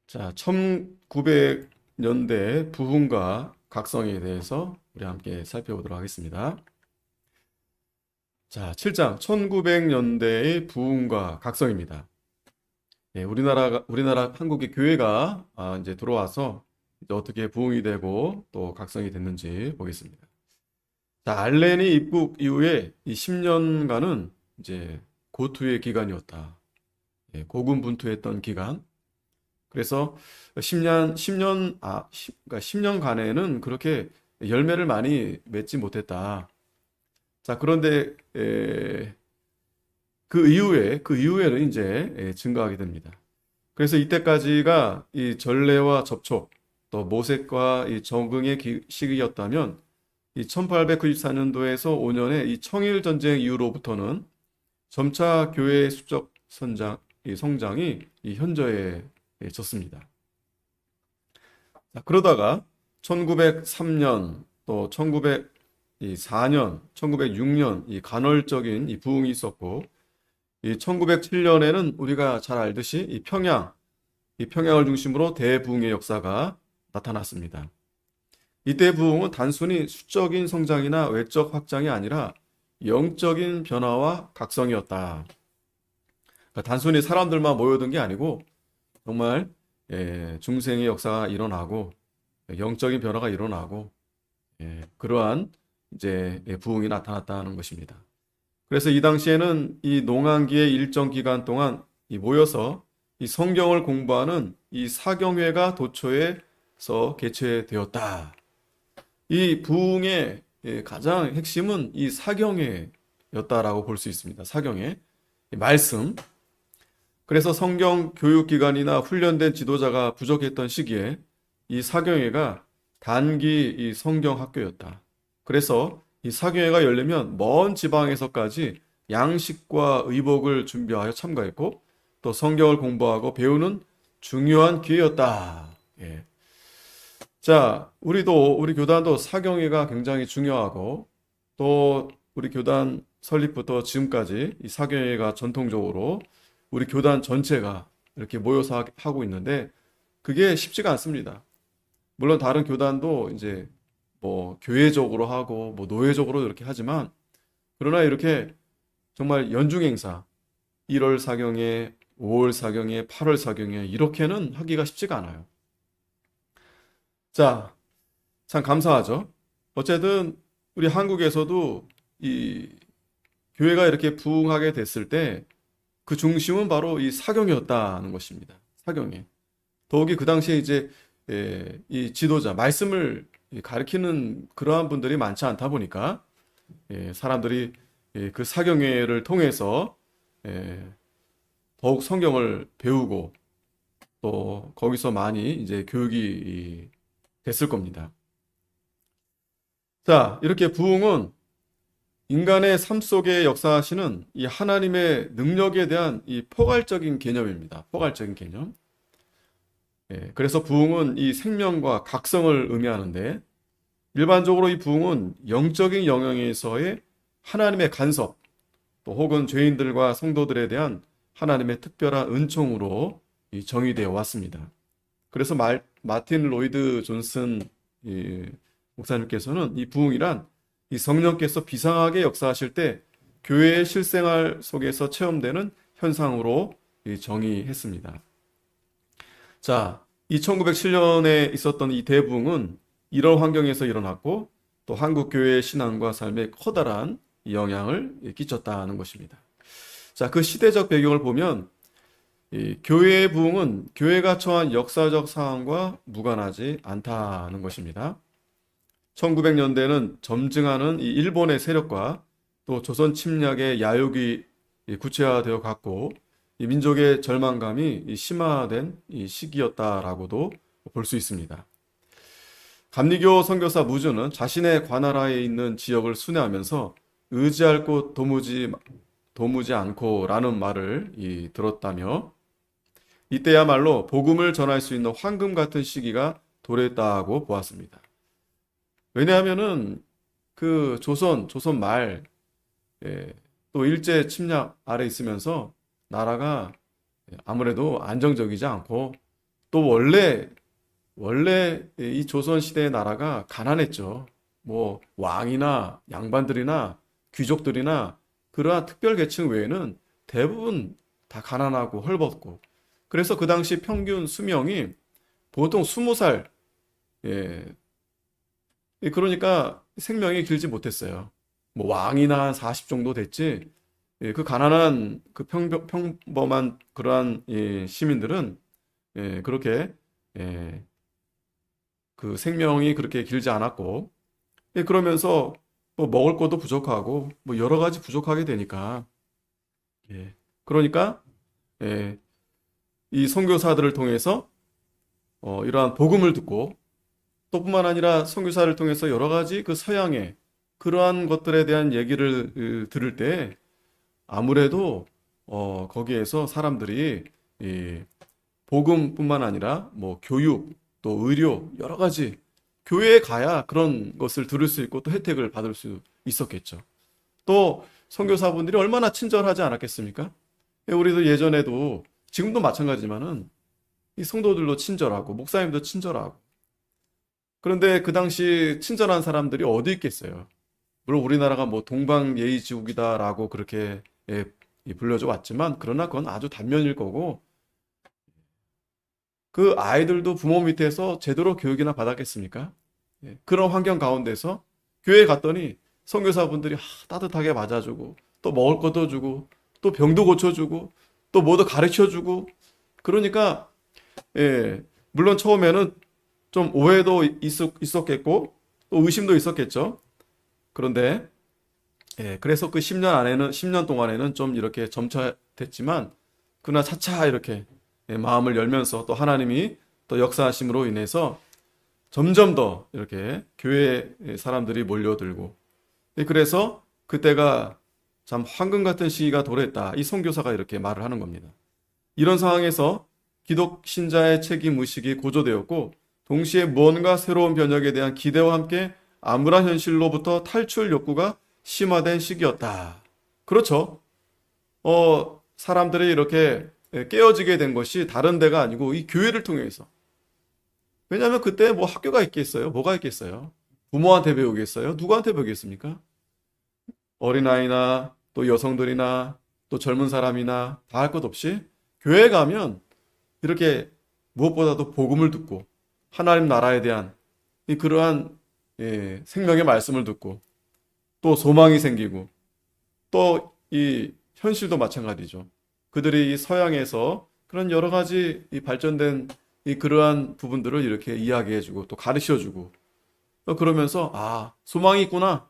자, 1900년대 부흥과 각성에 대해서 우리 함께 살펴보도록 하겠습니다. 자, 7장 1900년대의 부흥과 각성입니다. 우리나라 한국의 교회가 이제 들어와서 이제 어떻게 부흥이 되고 또 각성이 됐는지 보겠습니다. 자, 알렌이 입국 이후에 이 10년간은 이제 고투의 기간이었다. 고군분투했던 기간. 그래서 10년간에는 그렇게 열매를 많이 맺지 못했다. 자, 그런데 그 이후에는 이제 증가하게 됩니다. 그래서 이때까지가 이 전례와 접촉, 또 모색과 이 적응의 시기였다면 이 1894년도에서 5년의 이 청일 전쟁 이후로부터는 점차 교회의 수적 성장이 이 현저해졌습니다. 자, 그러다가 1903년 또 1904년, 1906년 이 간헐적인 이 부흥이 있었고 이 1907년에는 우리가 잘 알듯이 이 평양을 중심으로 대부흥의 역사가 나타났습니다. 이때 부흥은 단순히 수적인 성장이나 외적 확장이 아니라 영적인 변화와 각성이었다. 그러니까 단순히 사람들만 모여든 게 아니고 정말 중생의 역사가 일어나고 영적인 변화가 일어나고 그러한 이제 부흥이 나타났다는 것입니다. 그래서 이 당시에는 이 농한기의 일정 기간 동안 모여서 이 성경을 공부하는 이 사경회가 도초에서 개최되었다. 이 부흥의 가장 핵심은 이 사경회였다라고 볼 수 있습니다. 사경회, 말씀. 그래서 성경 교육기관이나 훈련된 지도자가 부족했던 시기에 이 사경회가 단기 이 성경 학교였다. 그래서 이 사경회가 열리면 먼 지방에서까지 양식과 의복을 준비하여 참가했고 또 성경을 공부하고 배우는 중요한 기회였다. 자, 우리 교단도 사경회가 굉장히 중요하고 또 우리 교단 설립부터 지금까지 이 사경회가 전통적으로 우리 교단 전체가 이렇게 모여서 하고 있는데 그게 쉽지가 않습니다. 물론 다른 교단도 이제 뭐 교회적으로 하고 뭐 노예적으로 이렇게 하지만 그러나 이렇게 정말 연중 행사 1월 사경회, 5월 사경회, 8월 사경회 이렇게는 하기가 쉽지가 않아요. 자, 참 감사하죠. 어쨌든 우리 한국에서도 이 교회가 이렇게 부흥하게 됐을 때 그 중심은 바로 이 사경이었다는 것입니다. 사경에. 더욱이 그 당시에 이제 이 지도자, 말씀을 가르치는 그러한 분들이 많지 않다 보니까 사람들이 그 사경회를 통해서 더욱 성경을 배우고 또 거기서 많이 이제 교육이 됐을 겁니다. 자, 이렇게 부흥은 인간의 삶 속에 역사하시는 이 하나님의 능력에 대한 이 포괄적인 개념입니다. 포괄적인 개념. 그래서 부흥은 이 생명과 각성을 의미하는데 일반적으로 이 부흥은 영적인 영역에서의 하나님의 간섭 또 혹은 죄인들과 성도들에 대한 하나님의 특별한 은총으로 정의되어 왔습니다. 그래서 마틴 로이드 존슨 목사님께서는 이 부흥이란 이 성령께서 비상하게 역사하실 때 교회의 실생활 속에서 체험되는 현상으로 정의했습니다. 자, 이 1907년에 있었던 이 대부흥은 이런 환경에서 일어났고 또 한국 교회의 신앙과 삶에 커다란 영향을 끼쳤다는 것입니다. 자, 그 시대적 배경을 보면 이 교회의 부흥은 교회가 처한 역사적 상황과 무관하지 않다는 것입니다. 1900년대는 점증하는 이 일본의 세력과 또 조선 침략의 야욕이 구체화되어 갔고 이 민족의 절망감이 심화된 이 시기였다라고도 볼 수 있습니다. 감리교 선교사 무주는 자신의 관할하에 있는 지역을 순회하면서 의지할 곳 도무지 않고라는 말을 들었다며 이때야말로 복음을 전할 수 있는 황금 같은 시기가 도래했다고 보았습니다. 왜냐하면은 그 조선 말 또 일제 침략 아래 있으면서 나라가 아무래도 안정적이지 않고 또 원래 이 조선 시대의 나라가 가난했죠. 뭐 왕이나 양반들이나 귀족들이나 그러한 특별 계층 외에는 대부분 다 가난하고 헐벗고 그래서 그 당시 평균 수명이 보통 20살 예, 그러니까 생명이 길지 못했어요. 뭐 왕이나 한 40 정도 됐지. 그 가난한 그 평범한 그러한 시민들은 그렇게 예, 그 생명이 그렇게 길지 않았고 그러면서 뭐 먹을 것도 부족하고 뭐 여러 가지 부족하게 되니까 그러니까 예, 이 선교사들을 통해서 이러한 복음을 듣고 또 뿐만 아니라 선교사를 통해서 여러 가지 그 서양의 그러한 것들에 대한 얘기를 들을 때 아무래도 거기에서 사람들이 이 복음뿐만 아니라 뭐 교육 또 의료 여러 가지 교회에 가야 그런 것을 들을 수 있고 또 혜택을 받을 수 있었겠죠. 또 선교사분들이 얼마나 친절하지 않았겠습니까? 우리도 예전에도 지금도 마찬가지지만은 이 성도들도 친절하고 목사님도 친절하고 그런데 그 당시 친절한 사람들이 어디 있겠어요? 물론 우리나라가 뭐 동방예의지국이다라고 그렇게 불려져 왔지만 그러나 그건 아주 단면일 거고 그 아이들도 부모 밑에서 제대로 교육이나 받았겠습니까? 그런 환경 가운데서 교회에 갔더니 선교사분들이 따뜻하게 맞아주고 또 먹을 것도 주고 또 병도 고쳐주고 또 뭐도 가르쳐주고 그러니까 물론 처음에는 좀 오해도 있었겠고 또 의심도 있었겠죠. 그런데 그래서 그 10년 동안에는 좀 이렇게 점차됐지만 그러나 차차 이렇게 마음을 열면서 또 하나님이 또 역사하심으로 인해서 점점 더 이렇게 교회 사람들이 몰려들고 그래서 그때가 참 황금 같은 시기가 도래했다. 이 선교사가 이렇게 말을 하는 겁니다. 이런 상황에서 기독 신자의 책임 의식이 고조되었고 동시에 무언가 새로운 변혁에 대한 기대와 함께 암울한 현실로부터 탈출 욕구가 심화된 시기였다. 그렇죠. 사람들이 이렇게 깨어지게 된 것이 다른 데가 아니고 이 교회를 통해서. 왜냐하면 그때 뭐 학교가 있겠어요? 뭐가 있겠어요? 부모한테 배우겠어요? 누구한테 배우겠습니까? 어린아이나 또 여성들이나 또 젊은 사람이나 다 할 것 없이 교회에 가면 이렇게 무엇보다도 복음을 듣고 하나님 나라에 대한 그러한 생명의 말씀을 듣고 또 소망이 생기고 또 이 현실도 마찬가지죠. 그들이 이 서양에서 그런 여러 가지 이 발전된 그러한 부분들을 이렇게 이야기해주고 또 가르쳐주고 그러면서 소망이 있구나.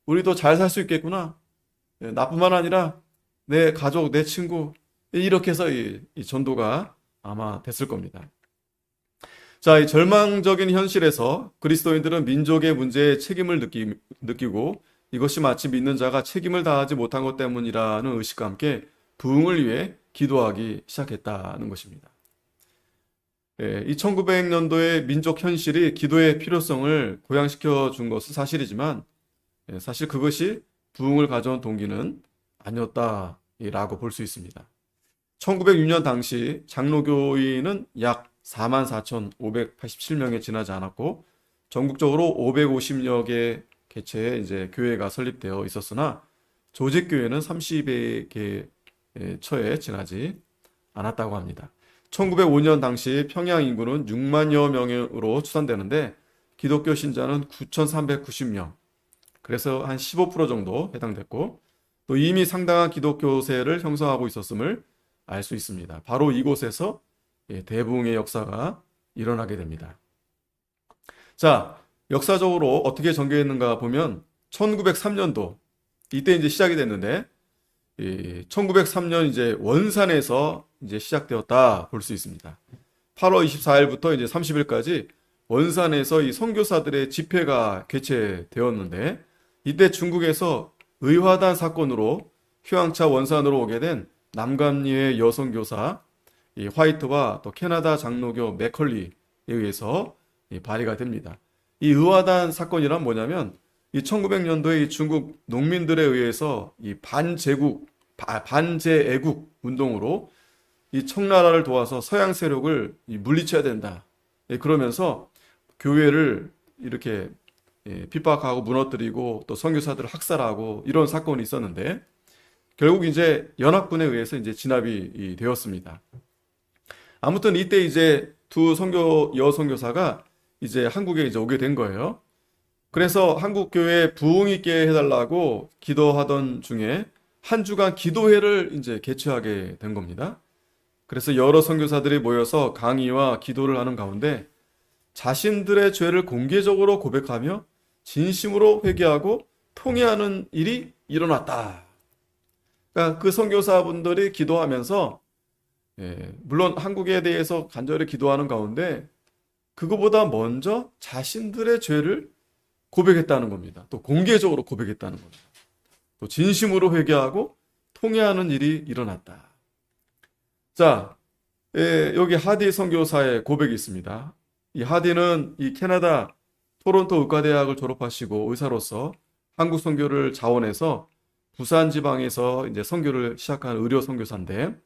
우리도 잘 살 수 있겠구나. 나뿐만 아니라 내 가족, 내 친구 이렇게 해서 이 전도가 아마 됐을 겁니다. 자, 이 절망적인 현실에서 그리스도인들은 민족의 문제에 책임을 느끼고 이것이 마치 믿는 자가 책임을 다하지 못한 것 때문이라는 의식과 함께 부흥을 위해 기도하기 시작했다는 것입니다. 이 1900년도의 민족 현실이 기도의 필요성을 고양시켜 준 것은 사실이지만 사실 그것이 부흥을 가져온 동기는 아니었다라고 볼 수 있습니다. 1906년 당시 장로교인은 약 44,587명에 지나지 않았고 전국적으로 550여 개 개체의 이제 교회가 설립되어 있었으나 조직교회는 30여 개 처에 지나지 않았다고 합니다. 1905년 당시 평양 인구는 6만여 명으로 추산되는데 기독교 신자는 9,390명, 그래서 한 15% 정도 해당됐고 또 이미 상당한 기독교세를 형성하고 있었음을 알 수 있습니다. 바로 이곳에서 대부흥의 역사가 일어나게 됩니다. 자, 역사적으로 어떻게 전개했는가 보면 1903년도 이때 이제 시작이 됐는데 1903년 이제 원산에서 이제 시작되었다 볼 수 있습니다. 8월 24일부터 이제 30일까지 원산에서 이 선교사들의 집회가 개최되었는데 이때 중국에서 의화단 사건으로 휴양차 원산으로 오게 된 남감리의 여성교사 이 화이트와 또 캐나다 장로교 맥컬리에 의해서 발의가 됩니다. 이 의화단 사건이란 뭐냐면 이 1900년도에 이 중국 농민들에 의해서 이 반제애국 운동으로 이 청나라를 도와서 서양 세력을 물리쳐야 된다. 그러면서 교회를 이렇게 핍박하고 무너뜨리고 또 선교사들을 학살하고 이런 사건이 있었는데 결국 이제 연합군에 의해서 이제 진압이 되었습니다. 아무튼 이때 이제 두 여선교사가 이제 한국에 이제 오게 된 거예요. 그래서 한국 교회에 부흥 있게 해달라고 기도하던 중에 한 주간 기도회를 이제 개최하게 된 겁니다. 그래서 여러 선교사들이 모여서 강의와 기도를 하는 가운데 자신들의 죄를 공개적으로 고백하며 진심으로 회개하고 통회하는 일이 일어났다. 그러니까 그 선교사분들이 기도하면서 물론 한국에 대해서 간절히 기도하는 가운데 그거보다 먼저 자신들의 죄를 고백했다는 겁니다. 또 공개적으로 고백했다는 겁니다. 또 진심으로 회개하고 통회하는 일이 일어났다. 자, 여기 하디 선교사의 고백이 있습니다. 이 하디는 이 캐나다 토론토 의과대학을 졸업하시고 의사로서 한국 선교를 자원해서 부산 지방에서 이제 선교를 시작한 의료 선교사인데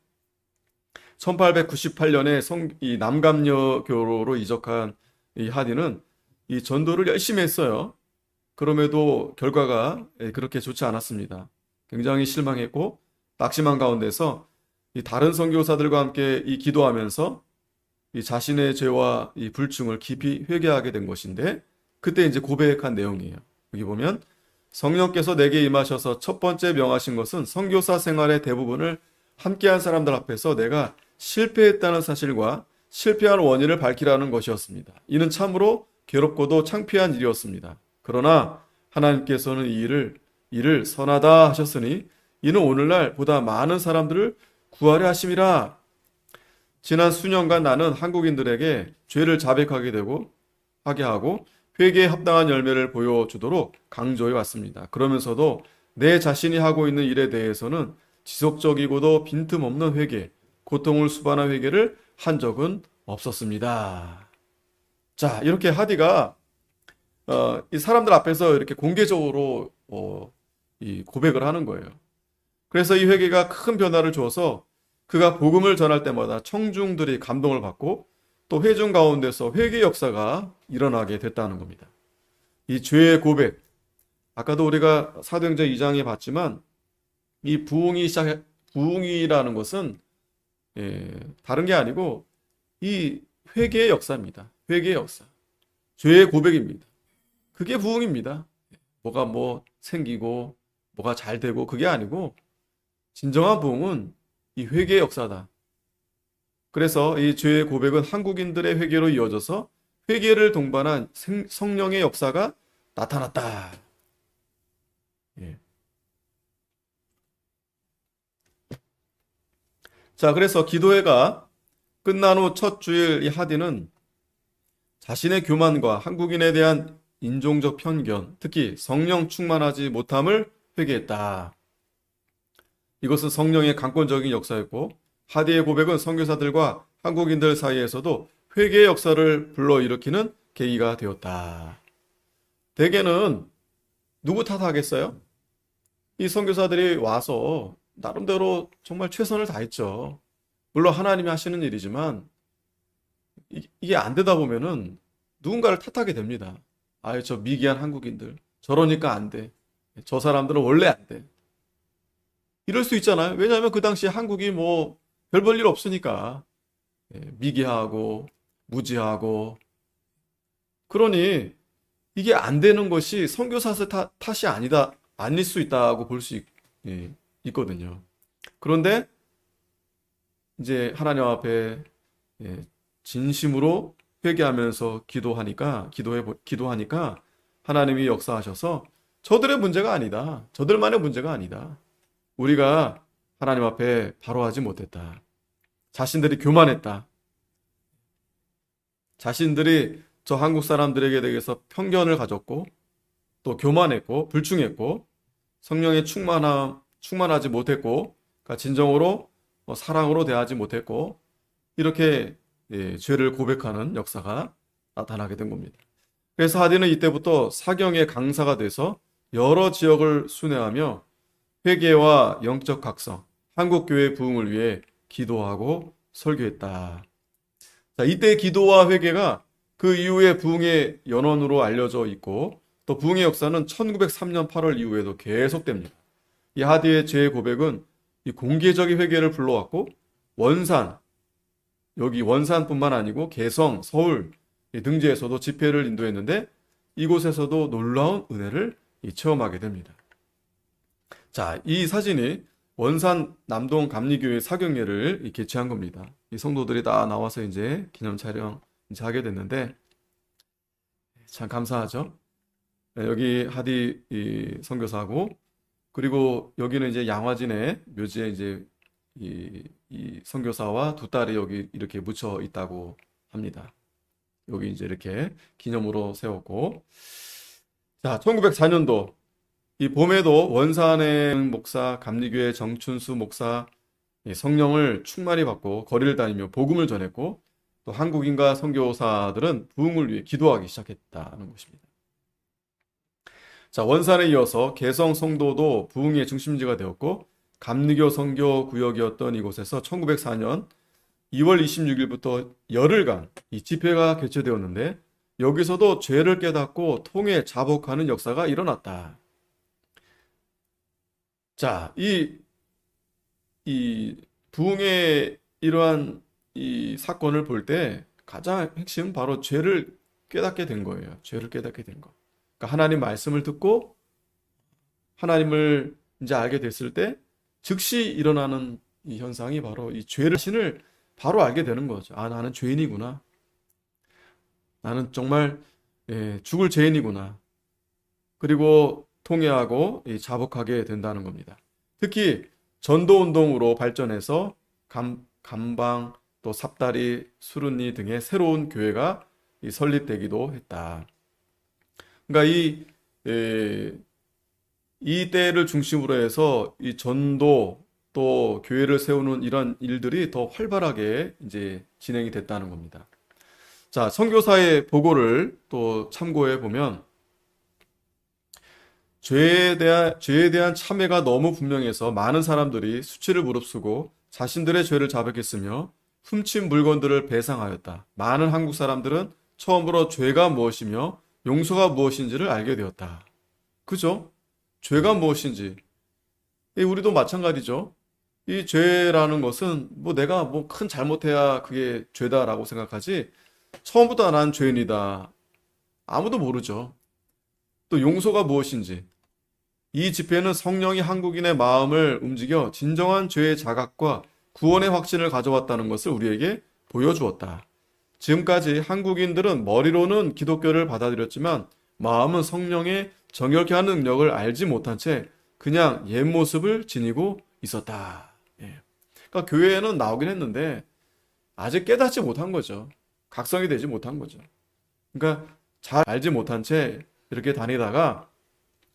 1898년에 이 남감여교로 이적한 이 하디는 이 전도를 열심히 했어요. 그럼에도 결과가 그렇게 좋지 않았습니다. 굉장히 실망했고 낙심한 가운데서 이 다른 선교사들과 함께 이 기도하면서 이 자신의 죄와 이 불충을 깊이 회개하게 된 것인데 그때 이제 고백한 내용이에요. 여기 보면 성령께서 내게 임하셔서 첫 번째 명하신 것은 선교사 생활의 대부분을 함께한 사람들 앞에서 내가 실패했다는 사실과 실패한 원인을 밝히라는 것이었습니다. 이는 참으로 괴롭고도 창피한 일이었습니다. 그러나 하나님께서는 이 일을 선하다 하셨으니 이는 오늘날 보다 많은 사람들을 구하려 하심이라. 지난 수년간 나는 한국인들에게 죄를 자백하게 하고 회개에 합당한 열매를 보여주도록 강조해 왔습니다. 그러면서도 내 자신이 하고 있는 일에 대해서는 지속적이고도 빈틈없는 회개, 고통을 수반한 회개를 한 적은 없었습니다. 자, 이렇게 하디가 이 사람들 앞에서 이렇게 공개적으로 이 고백을 하는 거예요. 그래서 이 회개가 큰 변화를 주어서 그가 복음을 전할 때마다 청중들이 감동을 받고 또 회중 가운데서 회개 역사가 일어나게 됐다는 겁니다. 이 죄의 고백, 아까도 우리가 사도행전 2장에 봤지만 이 부흥이라는 것은 다른 게 아니고 이 회개의 역사입니다. 회개의 역사, 죄의 고백입니다. 그게 부흥입니다. 뭐가 생기고 뭐가 잘 되고 그게 아니고 진정한 부흥은 이 회개의 역사다. 그래서 이 죄의 고백은 한국인들의 회개로 이어져서 회개를 동반한 성령의 역사가 나타났다. 예. 자, 그래서 기도회가 끝난 후 첫 주일 이 하디는 자신의 교만과 한국인에 대한 인종적 편견, 특히 성령 충만하지 못함을 회개했다. 이것은 성령의 강권적인 역사였고 하디의 고백은 선교사들과 한국인들 사이에서도 회개의 역사를 불러일으키는 계기가 되었다. 대개는 누구 탓하겠어요? 이 선교사들이 와서 나름대로 정말 최선을 다했죠. 물론 하나님이 하시는 일이지만 이게 안 되다 보면은 누군가를 탓하게 됩니다. 아유, 저 미개한 한국인들 저러니까 안 돼. 저 사람들은 원래 안 돼. 이럴 수 있잖아요. 왜냐하면 그 당시에 한국이 별 볼 일 없으니까 미개하고 무지하고 그러니 이게 안 되는 것이 선교사들 탓이 아닐 수 있다고 볼 수 있거든요. 그런데 이제 하나님 앞에 진심으로 회개하면서 기도하니까 하나님이 역사하셔서 저들의 문제가 아니다. 저들만의 문제가 아니다. 우리가 하나님 앞에 바로하지 못했다. 자신들이 교만했다. 자신들이 저 한국 사람들에게 대해서 편견을 가졌고 또 교만했고 불충했고 성령에 충만하지 못했고 그러니까 진정으로 사랑으로 대하지 못했고 이렇게 죄를 고백하는 역사가 나타나게 된 겁니다. 그래서 하디는 이때부터 사경의 강사가 돼서 여러 지역을 순회하며 회개와 영적 각성, 한국교회 부흥을 위해 기도하고 설교했다. 자, 이때 기도와 회개가 그 이후에 부흥의 연원으로 알려져 있고 또 부흥의 역사는 1903년 8월 이후에도 계속됩니다. 이 하디의 죄의 고백은 이 공개적인 회개를 불러왔고 원산, 여기 원산뿐만 아니고 개성, 서울 이 등지에서도 집회를 인도했는데 이곳에서도 놀라운 은혜를 체험하게 됩니다. 자, 이 사진이 원산 남동 감리교회 사경례를 개최한 겁니다. 이 성도들이 다 나와서 이제 기념 촬영 이제 하게 됐는데 참 감사하죠. 네, 여기 하디 이 선교사고 그리고 여기는 이제 양화진의 묘지에 이제 이 선교사와 두 딸이 여기 이렇게 묻혀 있다고 합니다. 여기 이제 이렇게 기념으로 세웠고 자, 1904년도 이 봄에도 원산의 목사, 감리교회 정춘수 목사 성령을 충만히 받고 거리를 다니며 복음을 전했고 또 한국인과 선교사들은 부흥을 위해 기도하기 시작했다는 것입니다. 자, 원산에 이어서 개성 성도도 부흥의 중심지가 되었고 감리교 선교 구역이었던 이곳에서 1904년 2월 26일부터 열흘간 이 집회가 개최되었는데 여기서도 죄를 깨닫고 통해 자복하는 역사가 일어났다. 자, 이 부흥의 이러한 이 사건을 볼 때 가장 핵심 바로 죄를 깨닫게 된 거예요. 죄를 깨닫게 된 거. 그러니까 하나님 말씀을 듣고 하나님을 이제 알게 됐을 때 즉시 일어나는 이 현상이 바로 이 죄를 신을 바로 알게 되는 거죠. 아, 나는 죄인이구나. 나는 정말 죽을 죄인이구나. 그리고 통회하고 자복하게 된다는 겁니다. 특히 전도운동으로 발전해서 감방 또 삽다리, 수른리 등의 새로운 교회가 설립되기도 했다. 그러니까 이 때를 중심으로 해서 이 전도 또 교회를 세우는 이런 일들이 더 활발하게 이제 진행이 됐다는 겁니다. 자, 선교사의 보고를 또 참고해 보면 죄에 대한 참회가 너무 분명해서 많은 사람들이 수치를 무릅쓰고 자신들의 죄를 자백했으며 훔친 물건들을 배상하였다. 많은 한국 사람들은 처음으로 죄가 무엇이며 용서가 무엇인지를 알게 되었다. 그죠? 죄가 무엇인지. 우리도 마찬가지죠. 이 죄라는 것은 내가 큰 잘못해야 그게 죄다라고 생각하지 처음부터 난 죄인이다. 아무도 모르죠. 또 용서가 무엇인지. 이 집회는 성령이 한국인의 마음을 움직여 진정한 죄의 자각과 구원의 확신을 가져왔다는 것을 우리에게 보여주었다. 지금까지 한국인들은 머리로는 기독교를 받아들였지만 마음은 성령의 정결케 하는 능력을 알지 못한 채 그냥 옛 모습을 지니고 있었다. 그러니까 교회에는 나오긴 했는데 아직 깨닫지 못한 거죠. 각성이 되지 못한 거죠. 그러니까 잘 알지 못한 채 이렇게 다니다가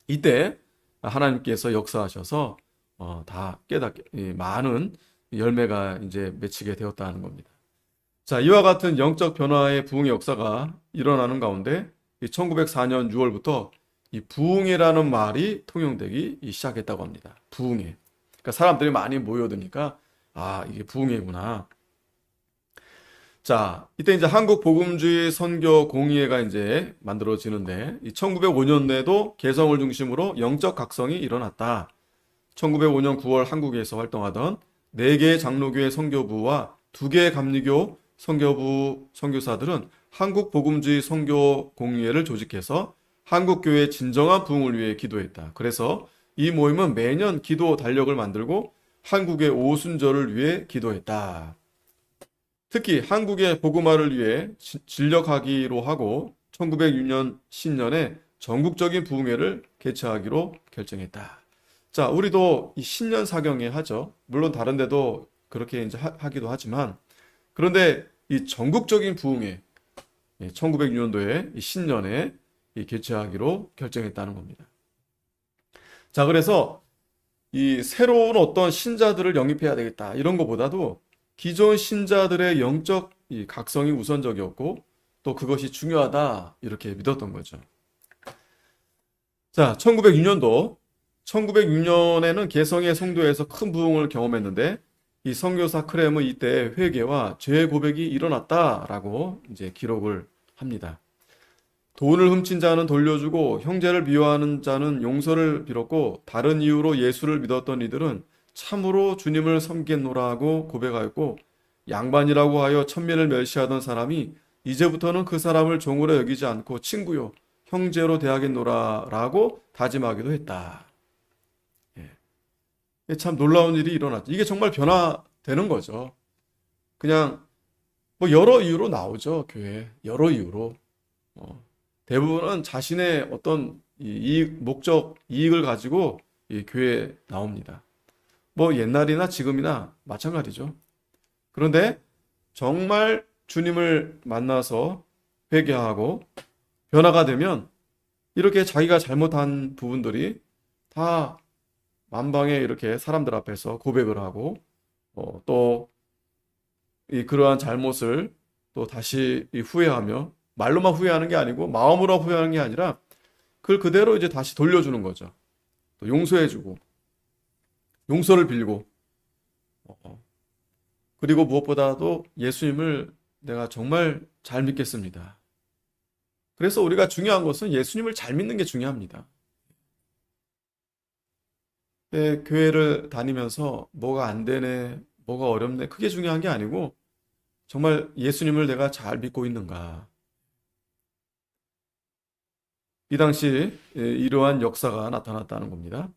이때 하나님께서 역사하셔서 다 깨닫게 많은 열매가 이제 맺히게 되었다는 겁니다. 자, 이와 같은 영적 변화의 부흥의 역사가 일어나는 가운데 1904년 6월부터 이 부흥회라는 말이 통용되기 시작했다고 합니다. 부흥회. 그러니까 사람들이 많이 모여드니까 이게 부흥회구나. 자, 이때 이제 한국 복음주의 선교 공의회가 이제 만들어지는데 1905년에도 개성을 중심으로 영적 각성이 일어났다. 1905년 9월 한국에서 활동하던 4개의 장로교회 선교부와 2개의 감리교 선교부 선교사들은 한국 복음주의 선교 공의회를 조직해서 한국 교회의 진정한 부흥을 위해 기도했다. 그래서 이 모임은 매년 기도 달력을 만들고 한국의 오순절을 위해 기도했다. 특히 한국의 복음화를 위해 진력하기로 하고 1906년 신년에 전국적인 부흥회를 개최하기로 결정했다. 자, 우리도 이 신년 사경회 하죠. 물론 다른 데도 그렇게 이제 하기도 하지만 그런데 이 전국적인 부흥회 1906년도에 이 신년에 개최하기로 결정했다는 겁니다. 자, 그래서 이 새로운 어떤 신자들을 영입해야 되겠다 이런 것보다도 기존 신자들의 영적 이 각성이 우선적이었고 또 그것이 중요하다 이렇게 믿었던 거죠. 자, 1906년에는 개성의 성도에서 큰 부흥을 경험했는데 이 선교사 크렘은 이때 회개와 죄 고백이 일어났다라고 이제 기록을 합니다. 돈을 훔친 자는 돌려주고 형제를 미워하는 자는 용서를 빌었고 다른 이유로 예수를 믿었던 이들은 참으로 주님을 섬겼노라고 고백하였고 양반이라고 하여 천민을 멸시하던 사람이 이제부터는 그 사람을 종으로 여기지 않고 친구요 형제로 대하겠노라라고 다짐하기도 했다. 참 놀라운 일이 일어났죠. 이게 정말 변화되는 거죠. 그냥 뭐 여러 이유로 나오죠. 교회 여러 이유로 대부분은 자신의 어떤 이익, 목적, 이익을 가지고 이 교회에 나옵니다. 뭐 옛날이나 지금이나 마찬가지죠. 그런데 정말 주님을 만나서 회개하고 변화가 되면 이렇게 자기가 잘못한 부분들이 다 만방에 이렇게 사람들 앞에서 고백을 하고 또 그러한 잘못을 또 다시 후회하며 말로만 후회하는 게 아니고 마음으로 후회하는 게 아니라 그걸 그대로 이제 다시 돌려주는 거죠. 또 용서해주고 용서를 빌고 그리고 무엇보다도 예수님을 내가 정말 잘 믿겠습니다. 그래서 우리가 중요한 것은 예수님을 잘 믿는 게 중요합니다. 교회를 다니면서 뭐가 안 되네, 뭐가 어렵네, 그게 중요한 게 아니고 정말 예수님을 내가 잘 믿고 있는가. 이 당시 이러한 역사가 나타났다는 겁니다.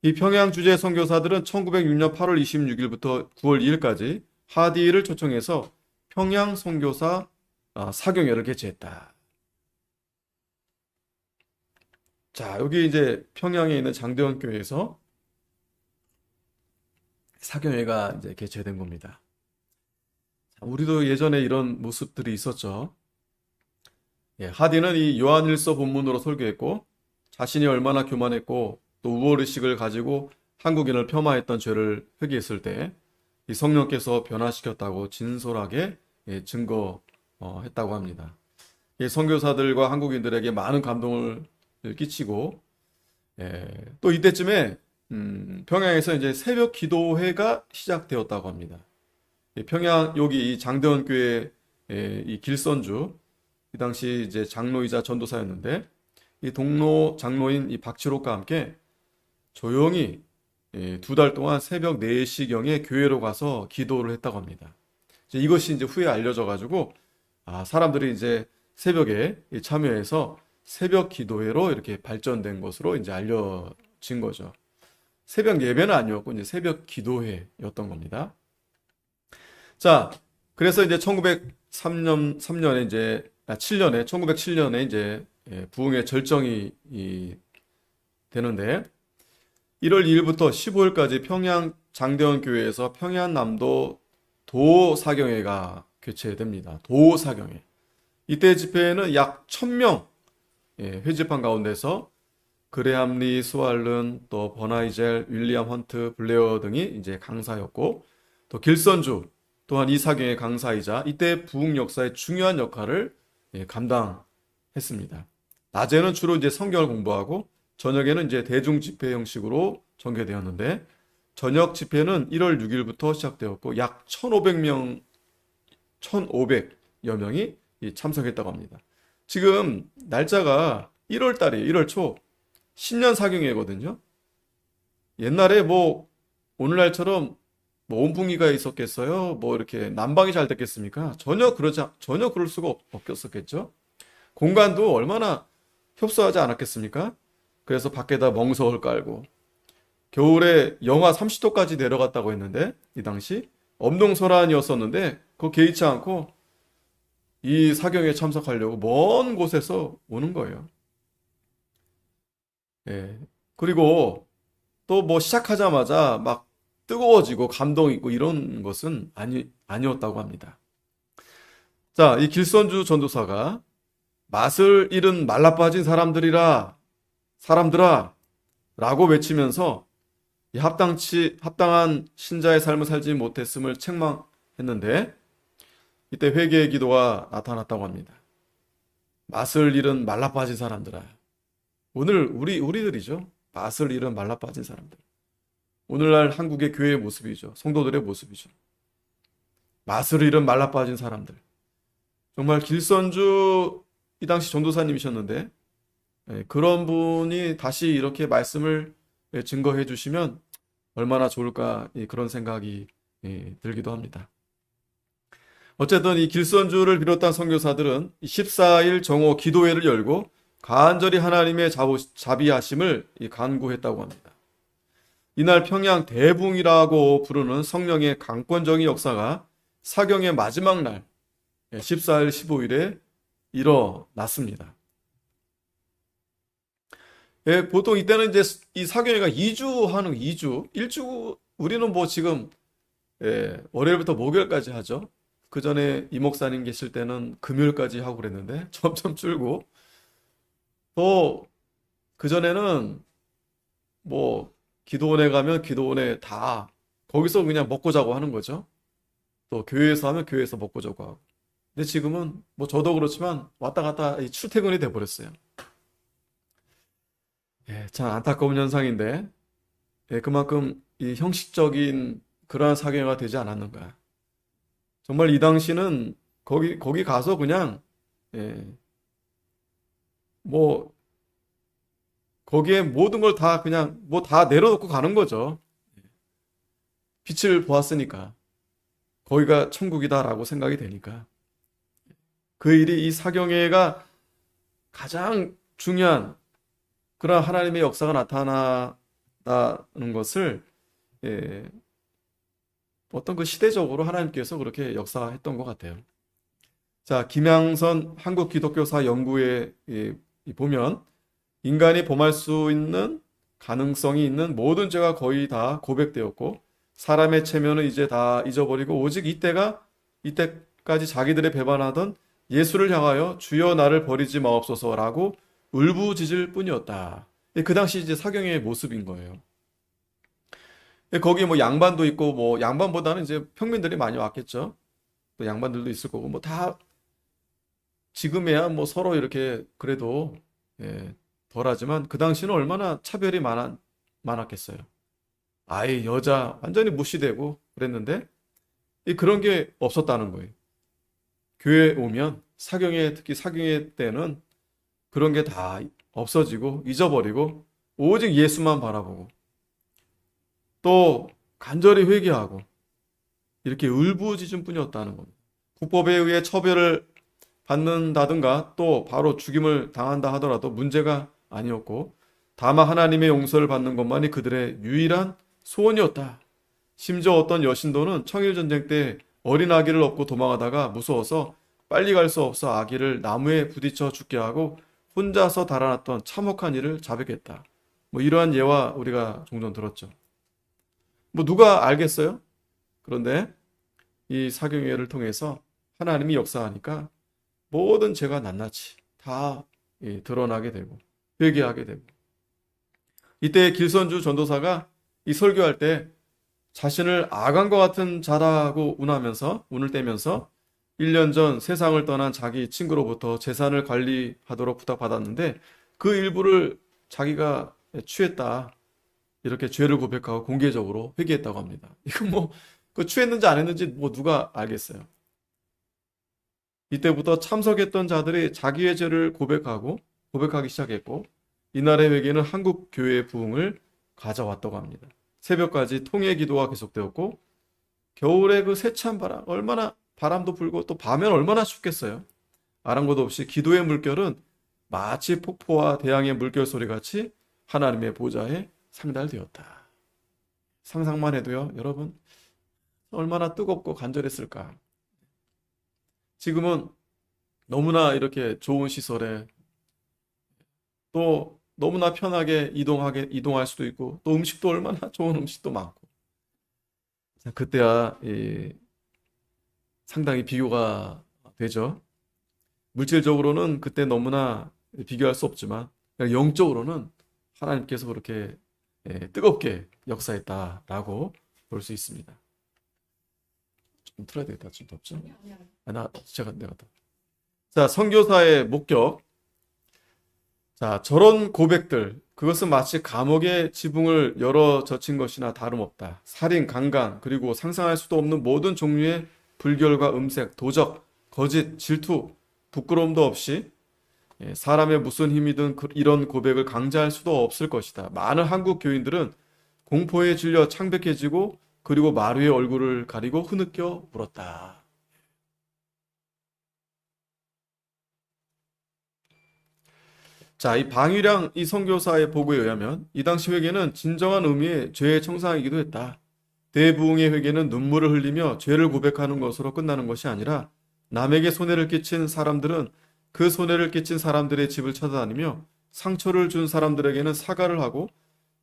이 평양 주재 선교사들은 1906년 8월 26일부터 9월 2일까지 하디를 초청해서 평양 선교사 사경회를 개최했다. 자, 여기 이제 평양에 있는 장대원 교회에서 사경회가 이제 개최된 겁니다. 우리도 예전에 이런 모습들이 있었죠. 하디는 이 요한일서 본문으로 설교했고 자신이 얼마나 교만했고 또 우월의식을 가지고 한국인을 폄하했던 죄를 회개했을 때 이 성령께서 변화시켰다고 진솔하게 증거했다고 합니다. 선교사들과 한국인들에게 많은 감동을 끼치고 또 이때쯤에 평양에서 이제 새벽 기도회가 시작되었다고 합니다. 평양 여기 이 장대원 교회 이 길선주 이 당시 이제 장로이자 전도사였는데 이 동로 장로인 이 박치록과 함께 조용히 2달 동안 새벽 4시경에 교회로 가서 기도를 했다고 합니다. 이것이 이제 후에 알려져 가지고 사람들이 이제 새벽에 참여해서 새벽 기도회로 이렇게 발전된 것으로 이제 알려진 거죠. 새벽 예배는 아니었고 이제 새벽 기도회였던 겁니다. 자, 그래서 이제 1907년에 이제 부흥의 절정이 되는데 1월 2일부터 15일까지 평양 장대원 교회에서 평양남도 도사경회가 개최됩니다. 도사경회. 이때 집회에는 약 1000명 회집한 가운데서 그레함 리 스왈른, 또 버나이젤, 윌리엄 헌트, 블레어 등이 이제 강사였고 또 길선주 또한 이 사경의 강사이자 이때 부흥 역사의 중요한 역할을 감당했습니다. 낮에는 주로 이제 성경을 공부하고 저녁에는 이제 대중 집회 형식으로 전개되었는데 저녁 집회는 1월 6일부터 시작되었고 약 1,500여 명이 참석했다고 합니다. 지금 날짜가 1월 달이에요. 1월 초. 신년 사경회거든요. 옛날에 뭐 오늘날처럼 뭐 온풍기가 있었겠어요? 뭐 이렇게 난방이 잘 됐겠습니까? 전혀 그럴 수가 없겠었겠죠. 공간도 얼마나 협소하지 않았겠습니까? 그래서 밖에다 멍석을 깔고 겨울에 영하 30도까지 내려갔다고 했는데 이 당시 엄동설한이었었는데 그거 개의치 않고 이 사경에 참석하려고 먼 곳에서 오는 거예요. 그리고 또 뭐 시작하자마자 막 뜨거워지고 감동 있고 이런 것은 아니었다고 합니다. 자, 이 길선주 전도사가 맛을 잃은 말라빠진 사람들아 라고 외치면서 이 합당한 신자의 삶을 살지 못했음을 책망했는데 이때 회개의 기도가 나타났다고 합니다. 맛을 잃은 말라빠진 사람들아. 오늘 우리들이죠. 맛을 잃은 말라빠진 사람들. 오늘날 한국의 교회의 모습이죠. 성도들의 모습이죠. 맛을 잃은 말라빠진 사람들. 정말 길선주 이 당시 전도사님이셨는데 그런 분이 다시 이렇게 말씀을 증거해 주시면 얼마나 좋을까 그런 생각이 들기도 합니다. 어쨌든 이 길선주를 비롯한 선교사들은 14일 정오 기도회를 열고 간절히 하나님의 자비하심을 간구했다고 합니다. 이날 평양 대붕이라고 부르는 성령의 강권적인 역사가 사경의 마지막 날 14일, 15일에 일어났습니다. 보통 이때는 이제 이 사경회가 2주 하는 2주, 1주 우리는 뭐 지금 월요일부터 목요일까지 하죠. 그 전에 이 목사님 계실 때는 금요일까지 하고 그랬는데 점점 줄고 또 그 전에는 뭐 기도원에 가면 기도원에 다 거기서 그냥 먹고 자고 하는 거죠. 또 교회에서 하면 교회에서 먹고 자고 하고. 근데 지금은 뭐 저도 그렇지만 왔다 갔다 출퇴근이 돼 버렸어요. 참 안타까운 현상인데 그만큼 이 형식적인 그러한 사경회가 되지 않았는가. 정말 이 당시는 거기 가서 그냥 뭐 거기에 모든 걸 다 그냥 뭐 다 내려놓고 가는 거죠. 빛을 보았으니까 거기가 천국이다라고 생각이 되니까 그 일이 이 사경회가 가장 중요한 그런 하나님의 역사가 나타나는 것을 어떤 그 시대적으로 하나님께서 그렇게 역사했던 것 같아요. 자, 김양선 한국기독교사 연구에 보면 인간이 범할 수 있는 가능성이 있는 모든 죄가 거의 다 고백되었고 사람의 체면은 이제 다 잊어버리고 오직 이때까지 자기들의 배반하던 예수를 향하여 주여 나를 버리지 마옵소서라고 울부짖을 뿐이었다. 그 당시 이제 사경의 모습인 거예요. 거기 뭐 양반도 있고 뭐 양반보다는 이제 평민들이 많이 왔겠죠. 또 양반들도 있을 거고 뭐 다 지금에야 뭐 서로 이렇게 그래도 덜하지만 그 당시는 얼마나 차별이 많았겠어요. 아예 여자 완전히 무시되고 그랬는데 그런 게 없었다는 거예요. 교회 오면 사경회 특히 사경회 때는 그런 게 다 없어지고 잊어버리고 오직 예수만 바라보고 또 간절히 회개하고 이렇게 울부짖은 뿐이었다는 겁니다. 국법에 의해 처벌을 받는다든가 또 바로 죽임을 당한다 하더라도 문제가 아니었고 다만 하나님의 용서를 받는 것만이 그들의 유일한 소원이었다. 심지어 어떤 여신도는 청일전쟁 때 어린 아기를 업고 도망하다가 무서워서 빨리 갈 수 없어 아기를 나무에 부딪혀 죽게 하고 혼자서 달아났던 참혹한 일을 자백했다. 뭐 이러한 예화 우리가 종종 들었죠. 뭐 누가 알겠어요? 그런데 이 사경회를 통해서 하나님이 역사하니까 모든 죄가 낱낱이 다 드러나게 되고 회개하게 되고 이때 길선주 전도사가 이 설교할 때 자신을 아간과 같은 자라고 운을 떼면서 1년 전 세상을 떠난 자기 친구로부터 재산을 관리하도록 부탁받았는데 그 일부를 자기가 취했다. 이렇게 죄를 고백하고 공개적으로 회개했다고 합니다. 이거 뭐 그 취했는지 안 했는지 뭐 누가 알겠어요. 이때부터 참석했던 자들이 자기의 죄를 고백하기 시작했고 이날의 회개는 한국 교회의 부흥을 가져왔다고 합니다. 새벽까지 통회 기도가 계속되었고 겨울에 그 세찬 바람 얼마나 바람도 불고 또 밤엔 얼마나 춥겠어요. 아랑곳 없이 기도의 물결은 마치 폭포와 대양의 물결 소리 같이 하나님의 보좌에 상달되었다. 상상만 해도요, 여러분 얼마나 뜨겁고 간절했을까. 지금은 너무나 이렇게 좋은 시설에 또 너무나 편하게 이동할 수도 있고 또 음식도 얼마나 좋은 음식도 많고 그때야 상당히 비교가 되죠. 물질적으로는 그때 너무나 비교할 수 없지만 영적으로는 하나님께서 그렇게 뜨겁게 역사했다라고 볼 수 있습니다. 좀 틀어야 되겠다. 좀 덥죠? 내가 더. 자, 선교사의 목격. 자, 저런 고백들, 그것은 마치 감옥의 지붕을 열어 젖힌 것이나 다름없다. 살인, 강간, 그리고 상상할 수도 없는 모든 종류의 불결과 음색, 도적, 거짓, 질투, 부끄러움도 없이 사람의 무슨 힘이든 이런 고백을 강제할 수도 없을 것이다. 많은 한국 교인들은 공포에 질려 창백해지고 그리고 마루의 얼굴을 가리고 흐느껴 울었다. 자, 이 방위량 이 선교사의 보고에 의하면 이 당시 회개는 진정한 의미의 죄의 청산이기도 했다. 대부흥의 회개는 눈물을 흘리며 죄를 고백하는 것으로 끝나는 것이 아니라 남에게 손해를 끼친 사람들은 그 손해를 끼친 사람들의 집을 찾아다니며 상처를 준 사람들에게는 사과를 하고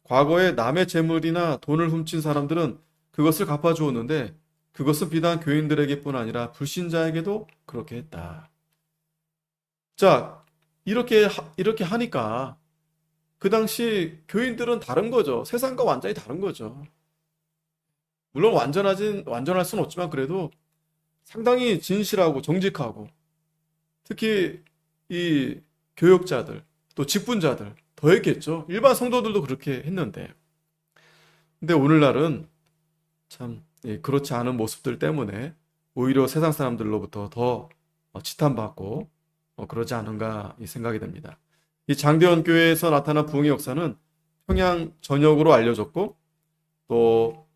과거에 남의 재물이나 돈을 훔친 사람들은 그것을 갚아주었는데 그것은 비단 교인들에게뿐 아니라 불신자에게도 그렇게 했다. 자, 이렇게 하니까 그 당시 교인들은 다른 거죠. 세상과 완전히 다른 거죠. 물론 완전할 수는 없지만 그래도 상당히 진실하고 정직하고 특히 이 교역자들 또 직분자들 더 했겠죠. 일반 성도들도 그렇게 했는데. 근데 오늘날은 참 그렇지 않은 모습들 때문에 오히려 세상 사람들로부터 더 지탄받고 그러지 않은가 이 생각이 됩니다. 이 장대원 교회에서 나타난 부흥의 역사는 평양 전역으로 알려졌고 또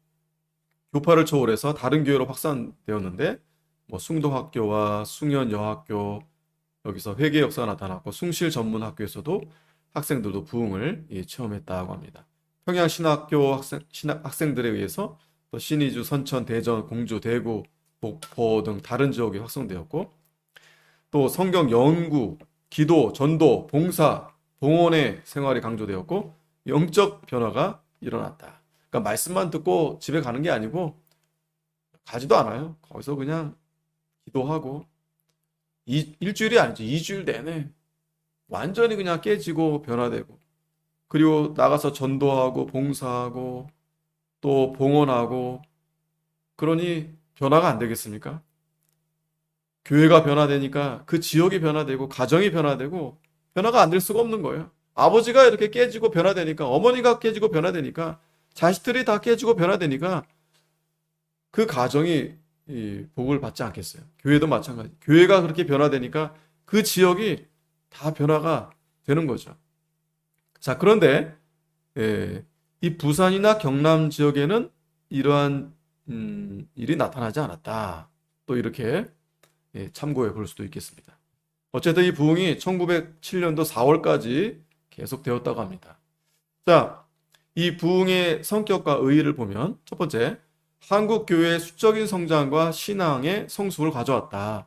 교파를 초월해서 다른 교회로 확산되었는데 숭도학교와 숭연여학교 여기서 회개 역사가 나타났고 숭실전문학교에서도 학생들도 부흥을 체험했다고 합니다. 평양신학교 학생들에 의해서 또 신의주, 선천, 대전, 공주, 대구, 목포 등 다른 지역에 확성되었고 또 성경 연구, 기도, 전도, 봉사, 봉헌의 생활이 강조되었고 영적 변화가 일어났다. 그러니까 말씀만 듣고 집에 가는 게 아니고 가지도 않아요. 거기서 그냥 기도하고 일주일이 아니죠. 2주일 내내 완전히 그냥 깨지고 변화되고 그리고 나가서 전도하고 봉사하고 또 봉헌하고 그러니 변화가 안 되겠습니까? 교회가 변화되니까 그 지역이 변화되고 가정이 변화되고 변화가 안 될 수가 없는 거예요. 아버지가 이렇게 깨지고 변화되니까 어머니가 깨지고 변화되니까 자식들이 다 깨지고 변화되니까 그 가정이 복을 받지 않겠어요. 교회도 마찬가지. 교회가 그렇게 변화되니까 그 지역이 다 변화가 되는 거죠. 자, 그런데 이 부산이나 경남 지역에는 이러한 일이 나타나지 않았다. 또 이렇게 참고해 볼 수도 있겠습니다. 어쨌든 이 부흥이 1907년도 4월까지 계속되었다고 합니다. 자, 이 부흥의 성격과 의의를 보면 첫 번째, 한국 교회의 수적인 성장과 신앙의 성숙을 가져왔다.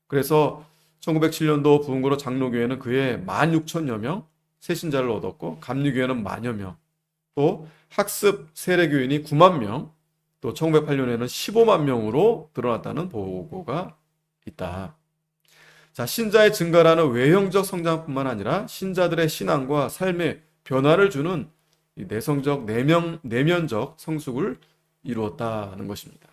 그래서 1907년도 부흥으로 장로교회는 그해 16,000여 명 새신자를 얻었고 감리교회는 10,000여 명, 또 학습 세례교인이 9만 명, 또 1908년에는 15만 명으로 늘어났다는 보고가 있다. 자, 신자의 증가라는 외형적 성장뿐만 아니라 신자들의 신앙과 삶에 변화를 주는 이 내면적 성숙을 이루었다는 것입니다.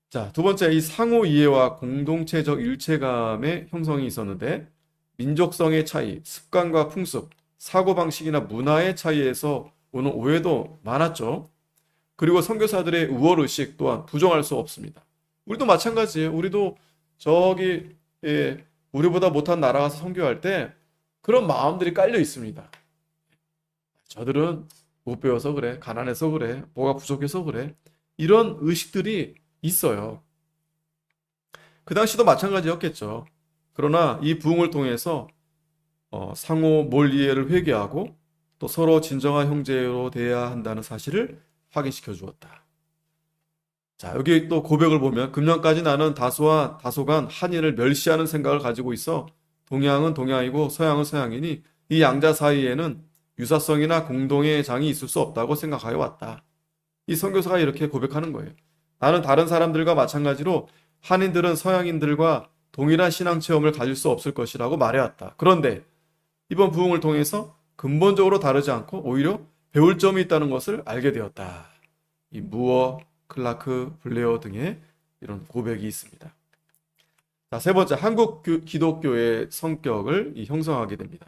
자, 두 번째, 이 상호 이해와 공동체적 일체감의 형성이 있었는데 민족성의 차이, 습관과 풍습, 사고방식이나 문화의 차이에서 오는 오해도 많았죠. 그리고 선교사들의 우월의식 또한 부정할 수 없습니다. 우리도 마찬가지예요. 우리도 우리보다 못한 나라 가서 선교할 때 그런 마음들이 깔려 있습니다. 저들은 못 배워서 그래, 가난해서 그래, 뭐가 부족해서 그래, 이런 의식들이 있어요. 그 당시도 마찬가지였겠죠. 그러나 이 부흥을 통해서 상호 몰 이해를 회개하고 또 서로 진정한 형제로 대해야 한다는 사실을 확인시켜 주었다. 자, 여기 또 고백을 보면 금년까지 나는 다소간 한인을 멸시하는 생각을 가지고 있어 동양은 동양이고 서양은 서양이니 이 양자 사이에는 유사성이나 공동의 장이 있을 수 없다고 생각하여 왔다. 이 선교사가 이렇게 고백하는 거예요. 나는 다른 사람들과 마찬가지로 한인들은 서양인들과 동일한 신앙 체험을 가질 수 없을 것이라고 말해왔다. 그런데 이번 부흥을 통해서 근본적으로 다르지 않고 오히려 배울 점이 있다는 것을 알게 되었다. 이 무어, 클라크, 블레어 등의 이런 고백이 있습니다. 자, 세 번째, 한국 기독교의 성격을 형성하게 됩니다.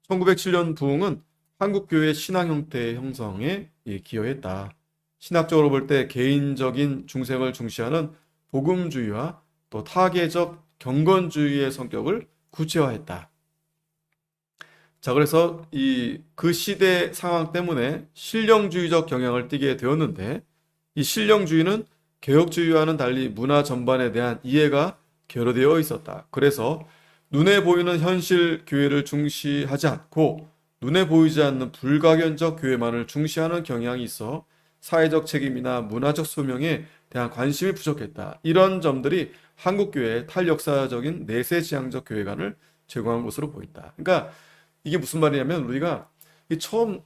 1907년 부흥은 한국교회 신앙 형태의 형성에 기여했다. 신학적으로 볼 때 개인적인 중생을 중시하는 복음주의와 또 타계적 경건주의의 성격을 구체화했다. 자, 그래서 그 시대 상황 때문에 실령주의적 경향을 띠게 되었는데, 이 실령주의는 개혁주의와는 달리 문화 전반에 대한 이해가 결여되어 있었다. 그래서 눈에 보이는 현실 교회를 중시하지 않고 눈에 보이지 않는 불가견적 교회만을 중시하는 경향이 있어 사회적 책임이나 문화적 소명에 대한 관심이 부족했다. 이런 점들이 한국교회의 탈역사적인 내세지향적 교회관을 제공한 것으로 보인다. 그러니까 이게 무슨 말이냐면, 우리가 처음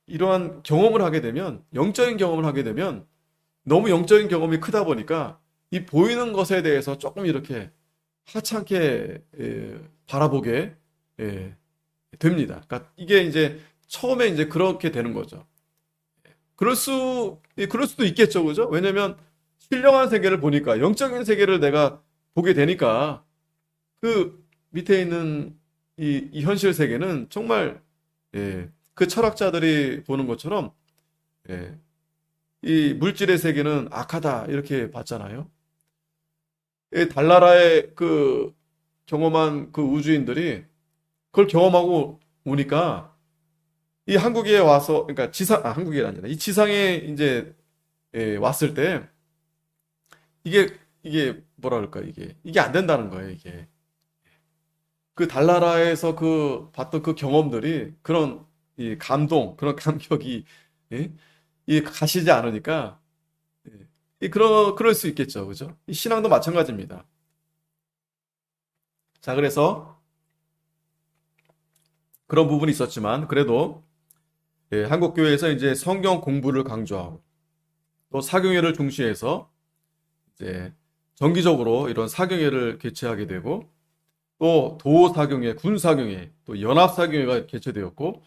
이러한 경험을 하게 되면, 영적인 경험을 하게 되면 너무 영적인 경험이 크다 보니까 이 보이는 것에 대해서 조금 이렇게 하찮게 바라보게 됩니다. 그러니까 이게 이제 처음에 이제 그렇게 되는 거죠. 그럴 수도 있겠죠, 그죠? 왜냐면 신령한 세계를 보니까, 영적인 세계를 내가 보게 되니까 그 밑에 있는 이 현실 세계는 정말 그 철학자들이 보는 것처럼 이 물질의 세계는 악하다 이렇게 봤잖아요. 달나라의 그 경험한 그 우주인들이 그걸 경험하고 오니까 이 한국에 와서, 그러니까 한국이 아니라 이 지상에 이제 왔을 때 이게 뭐라 그럴까, 이게 안 된다는 거예요. 이게 그 달나라에서 그 봤던 그 경험들이, 그런 이 감동, 그런 감격이 예? 이 가시지 않으니까 그럴 수 있겠죠, 그죠? 이 신앙도 마찬가지입니다. 자, 그래서 그런 부분이 있었지만 그래도 한국 교회에서 이제 성경 공부를 강조하고 또 사경회를 중시해서 이제 정기적으로 이런 사경회를 개최하게 되고, 또 도사경회, 군사경회, 또 연합사경회가 개최되었고,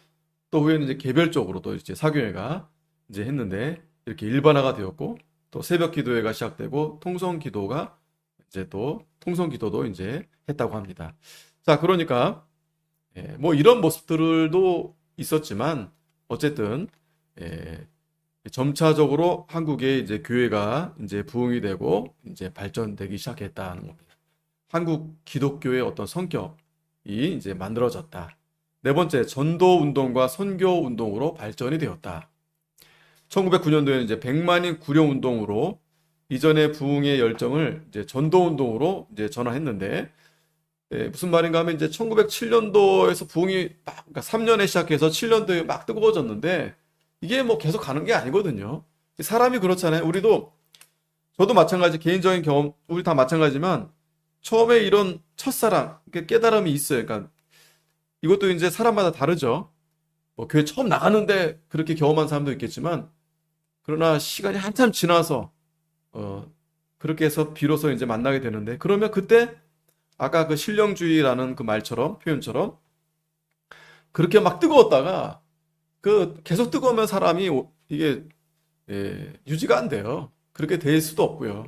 또 후에는 이제 개별적으로 또 이제 사경회가 이제 했는데 이렇게 일반화가 되었고, 또 새벽 기도회가 시작되고 통성 기도도 이제 했다고 합니다. 자, 그러니까 뭐 이런 모습들도 있었지만 어쨌든 점차적으로 한국의 이제 교회가 이제 부흥이 되고 이제 발전되기 시작했다는 겁니다. 한국 기독교의 어떤 성격이 이제 만들어졌다. 네 번째, 전도 운동과 선교 운동으로 발전이 되었다. 1909년도에는 이제 백만인 구령 운동으로 이전의 부흥의 열정을 이제 전도 운동으로 이제 전환했는데, 무슨 말인가 하면 이제 1907년도에서 부흥이 막, 그러니까 3년에 시작해서 7년도에 막 뜨거워졌는데 이게 뭐 계속 가는 게 아니거든요. 사람이 그렇잖아요. 저도 마찬가지, 개인적인 경험, 우리 다 마찬가지지만 처음에 이런 첫사랑, 깨달음이 있어요. 그러니까 이것도 이제 사람마다 다르죠. 뭐 교회 처음 나가는데 그렇게 경험한 사람도 있겠지만, 그러나 시간이 한참 지나서 그렇게 해서 비로소 이제 만나게 되는데, 그러면 그때 아까 그 신령주의라는 그 표현처럼 그렇게 막 뜨거웠다가 그 계속 뜨거우면 사람이 이게 유지가 안 돼요. 그렇게 될 수도 없고요.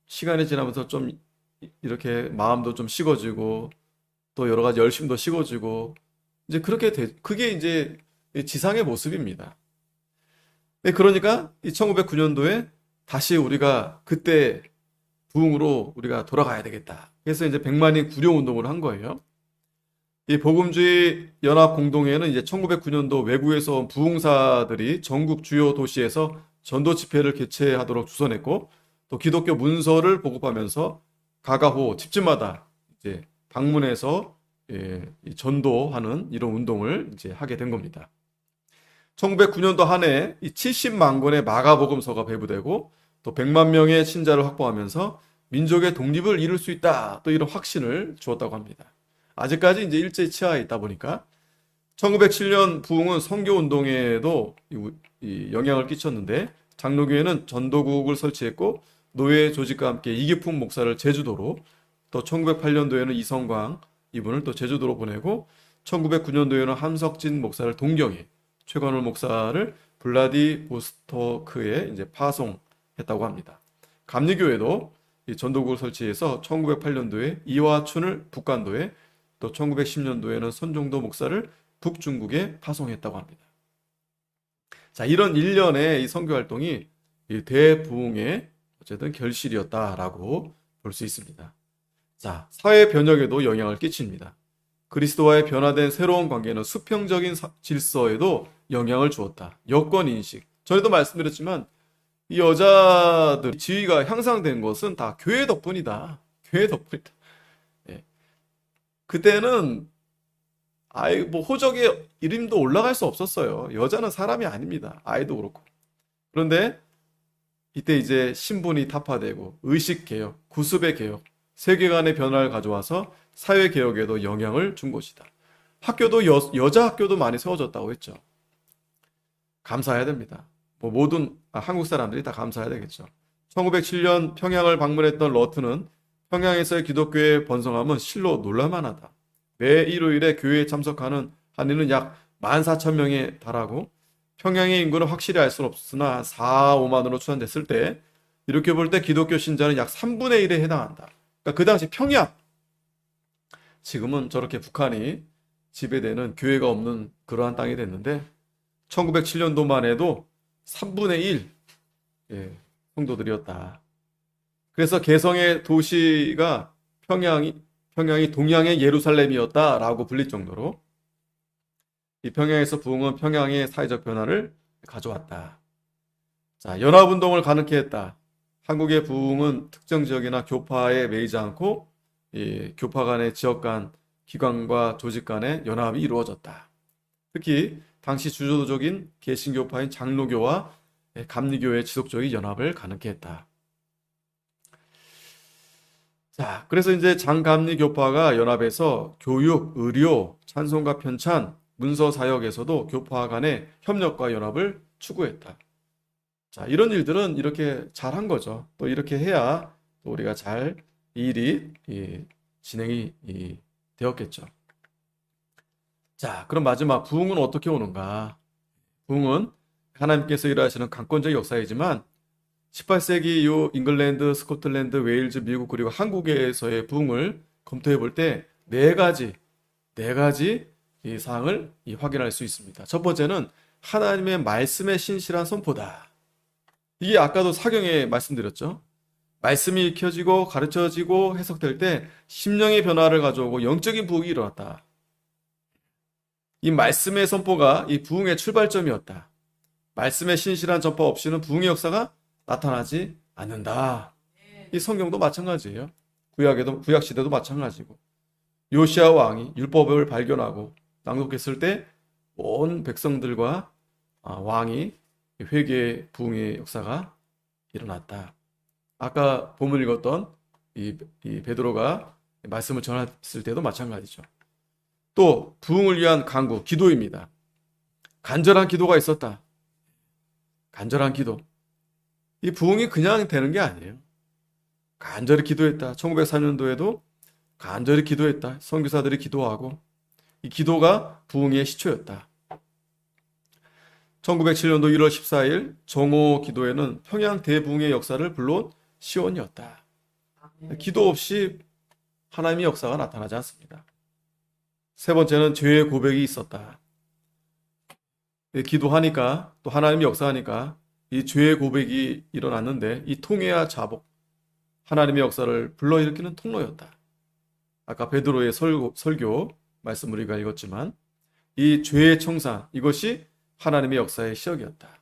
시간이 지나면서 좀 이렇게 마음도 좀 식어지고 또 여러 가지 열심도 식어지고 이제 그게 이제 지상의 모습입니다. 그러니까 이 1909년도에 다시 우리가 그때 부흥으로 우리가 돌아가야 되겠다. 그래서 이제 백만인 구령 운동을 한 거예요. 이 복음주의 연합 공동회는 이제 1909년도 외국에서 온 부흥사들이 전국 주요 도시에서 전도 집회를 개최하도록 주선했고, 또 기독교 문서를 보급하면서 가가호 집집마다 이제 방문해서 이 전도하는 이런 운동을 이제 하게 된 겁니다. 1909년도 한 해 이 70만 권의 마가복음서가 배부되고 또 100만 명의 신자를 확보하면서 민족의 독립을 이룰 수 있다, 또 이런 확신을 주었다고 합니다. 아직까지 이제 일제 치하에 있다 보니까 1907년 부흥은 선교 운동에도 이 영향을 끼쳤는데, 장로교회는 전도국을 설치했고 노예 조직과 함께 이기풍 목사를 제주도로, 또 1908년도에는 이성광 이분을 또 제주도로 보내고 1909년도에는 함석진 목사를 동경에, 최관울 목사를 블라디보스토크에 이제 파송했다고 합니다. 감리교회도 이 전도국을 설치해서 1908년도에 이화춘을 북간도에, 또 1910년도에는 손정도 목사를 북중국에 파송했다고 합니다. 자, 이런 일련의 이 선교 활동이 이 대부흥의 어쨌든 결실이었다라고 볼 수 있습니다. 자, 사회 변혁에도 영향을 끼칩니다. 그리스도와의 변화된 새로운 관계는 수평적인 질서에도 영향을 주었다. 여건 인식. 전에도 말씀드렸지만 이 여자들 지위가 향상된 것은 다 교회 덕분이다. 교회 덕분이다. 예. 그때는 뭐 호적의 이름도 올라갈 수 없었어요. 여자는 사람이 아닙니다. 아이도 그렇고. 그런데 이때 이제 신분이 타파되고 의식 개혁, 구습의 개혁, 세계관의 변화를 가져와서 사회 개혁에도 영향을 준 것이다. 학교도 여자 학교도 많이 세워졌다고 했죠. 감사해야 됩니다. 뭐 모든 한국 사람들이 다 감사해야 되겠죠. 1907년 평양을 방문했던 러트는 평양에서의 기독교의 번성함은 실로 놀랄만하다. 매 일요일에 교회에 참석하는 한인은 약 14,000명에 달하고 평양의 인구는 확실히 알 수는 없으나 4, 5만으로 추산됐을 때 이렇게 볼 때 기독교 신자는 약 3분의 1에 해당한다. 그러니까 그 당시 평양, 지금은 저렇게 북한이 지배되는 교회가 없는 그러한 땅이 됐는데 1907년도만 해도 3분의 1 성도들이었다. 그래서 개성의 도시가 평양이 동양의 예루살렘이었다라고 불릴 정도로 이 평양에서 부흥은 평양의 사회적 변화를 가져왔다. 자, 연합운동을 가능케 했다. 한국의 부흥은 특정 지역이나 교파에 매이지 않고 이 교파 간의 지역 간 기관과 조직 간의 연합이 이루어졌다. 특히 당시 주도적인 개신교파인 장로교와 감리교의 지속적인 연합을 가능케 했다. 자, 그래서 이제 장감리교파가 연합해서 교육, 의료, 찬송가 편찬, 문서 사역에서도 교파 간의 협력과 연합을 추구했다. 자, 이런 일들은 이렇게 잘한 거죠. 또 이렇게 해야 또 우리가 잘 이 일이 진행이 되었겠죠. 자, 그럼 마지막 부흥은 어떻게 오는가? 부흥은 하나님께서 일하시는 강권적 역사이지만 18세기 이후 잉글랜드, 스코틀랜드, 웨일즈, 미국 그리고 한국에서의 부흥을 검토해 볼 때 네 가지 이 사항을 확인할 수 있습니다. 첫 번째는 하나님의 말씀의 신실한 선포다. 이게 아까도 사경에 말씀드렸죠. 말씀이 익혀지고 가르쳐지고 해석될 때 심령의 변화를 가져오고 영적인 부흥이 일어났다. 이 말씀의 선포가 이 부흥의 출발점이었다. 말씀의 신실한 전파 없이는 부흥의 역사가 나타나지 않는다. 이 성경도 마찬가지예요. 구약 시대도 마찬가지고. 요시야 왕이 율법을 발견하고 낭독했을 때 온 백성들과 왕이 회개 부흥의 역사가 일어났다. 아까 본문 읽었던 이 베드로가 말씀을 전했을 때도 마찬가지죠. 또 부흥을 위한 간구, 기도입니다. 간절한 기도가 있었다. 간절한 기도. 이 부흥이 그냥 되는 게 아니에요. 간절히 기도했다. 1904년도에도 간절히 기도했다. 선교사들이 기도하고 이 기도가 부흥의 시초였다. 1907년도 1월 14일 정오 기도회는 평양 대부흥의 역사를 불러온 시온이었다. 기도 없이 하나님의 역사가 나타나지 않습니다. 세 번째는 죄의 고백이 있었다. 기도하니까 또 하나님이 역사하니까 이 죄의 고백이 일어났는데 이 통회와 자복, 하나님의 역사를 불러일으키는 통로였다. 아까 베드로의 설교 말씀을 우리가 읽었지만 이 죄의 청산, 이것이 하나님의 역사의 시작이었다.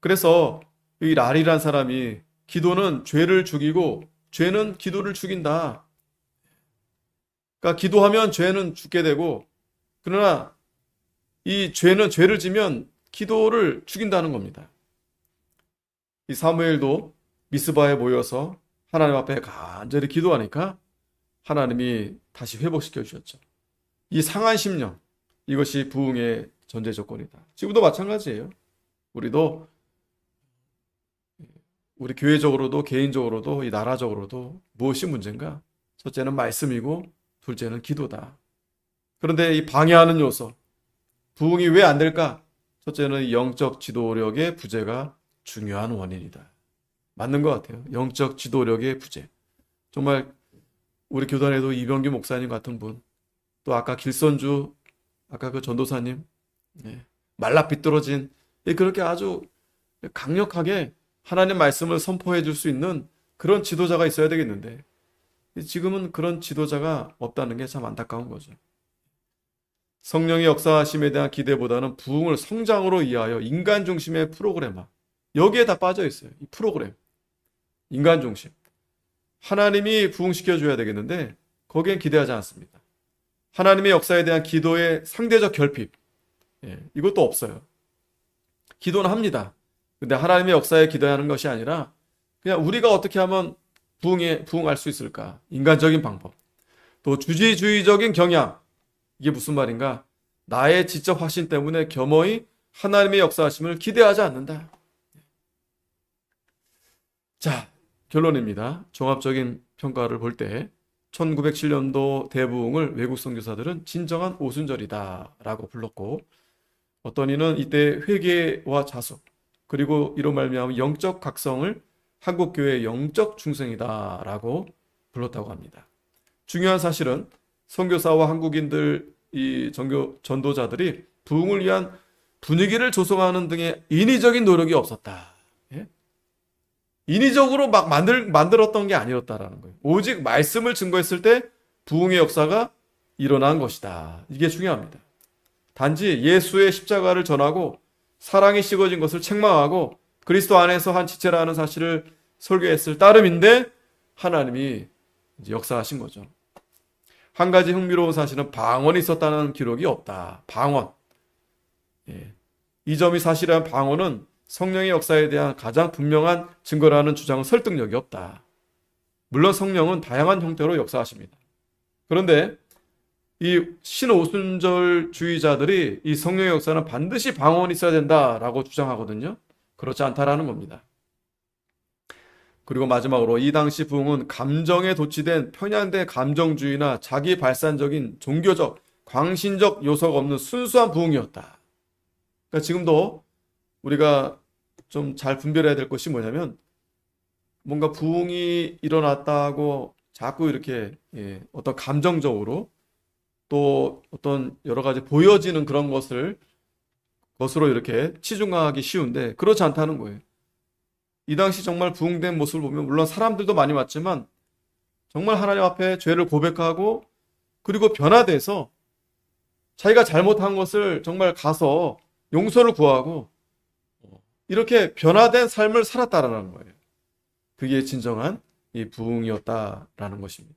그래서 이 랄이란 사람이 기도는 죄를 죽이고 죄는 기도를 죽인다. 그러니까 기도하면 죄는 죽게 되고 그러나 이 죄는 죄를 지면 기도를 죽인다는 겁니다. 이 사무엘도 미스바에 모여서 하나님 앞에 간절히 기도하니까 하나님이 다시 회복시켜 주셨죠. 이 상한 심령, 이것이 부흥의 전제 조건이다. 지금도 마찬가지예요. 우리도 우리 교회적으로도 개인적으로도 이 나라적으로도 무엇이 문제인가? 첫째는 말씀이고 둘째는 기도다. 그런데 이 방해하는 요소, 부흥이 왜 안 될까? 첫째는 영적 지도력의 부재가 중요한 원인이다. 맞는 것 같아요. 영적 지도력의 부재. 정말 우리 교단에도 이병규 목사님 같은 분, 또 아까 길선주, 아까 그 전도사님, 예, 말라 비뚤어진, 예, 그렇게 아주 강력하게 하나님 말씀을 선포해 줄 수 있는 그런 지도자가 있어야 되겠는데 지금은 그런 지도자가 없다는 게 참 안타까운 거죠. 성령의 역사하심에 대한 기대보다는 부흥을 성장으로 이해하여 인간 중심의 프로그램화, 여기에 다 빠져 있어요. 이 프로그램, 인간 중심. 하나님이 부흥시켜줘야 되겠는데 거기엔 기대하지 않습니다. 하나님의 역사에 대한 기도의 상대적 결핍, 예, 이것도 없어요. 기도는 합니다. 근데 하나님의 역사에 기도하는 것이 아니라 그냥 우리가 어떻게 하면 부흥할 수 있을까? 인간적인 방법. 또 주지주의적인 경향. 이게 무슨 말인가? 나의 지적 확신 때문에 겸허히 하나님의 역사하심을 기대하지 않는다. 자, 결론입니다. 종합적인 평가를 볼 때 1907년도 대부흥을 외국 선교사들은 진정한 오순절이다라고 불렀고, 어떤 이는 이때 회개와 자숙, 그리고 이로 말미암아 영적 각성을 한국 교회의 영적 중생이다라고 불렀다고 합니다. 중요한 사실은 선교사와 한국인들, 이 전도자들이 부흥을 위한 분위기를 조성하는 등의 인위적인 노력이 없었다. 예? 인위적으로 막 만들었던 게 아니었다라는 거예요. 오직 말씀을 증거했을 때 부흥의 역사가 일어난 것이다. 이게 중요합니다. 단지 예수의 십자가를 전하고 사랑이 식어진 것을 책망하고 그리스도 안에서 한 지체라는 사실을 설교했을 따름인데 하나님이 이제 역사하신 거죠. 한 가지 흥미로운 사실은 방언이 있었다는 기록이 없다. 방언. 예. 이 점이 사실이란 방언은 성령의 역사에 대한 가장 분명한 증거라는 주장은 설득력이 없다. 물론 성령은 다양한 형태로 역사하십니다. 그런데 이 신오순절주의자들이 이 성령의 역사는 반드시 방언이 있어야 된다라고 주장하거든요. 그렇지 않다라는 겁니다. 그리고 마지막으로 이 당시 부흥은 감정에 도취된 편향된 감정주의나 자기 발산적인 종교적, 광신적 요소가 없는 순수한 부흥이었다. 그러니까 지금도 우리가 좀 잘 분별해야 될 것이 뭐냐면 뭔가 부흥이 일어났다고 자꾸 이렇게 어떤 감정적으로 또 어떤 여러 가지 보여지는 그런 것으로 이렇게 치중하기 쉬운데 그렇지 않다는 거예요. 이 당시 정말 부흥된 모습을 보면 물론 사람들도 많이 왔지만 정말 하나님 앞에 죄를 고백하고 그리고 변화돼서 자기가 잘못한 것을 정말 가서 용서를 구하고 이렇게 변화된 삶을 살았다라는 거예요. 그게 진정한 이 부흥이었다라는 것입니다.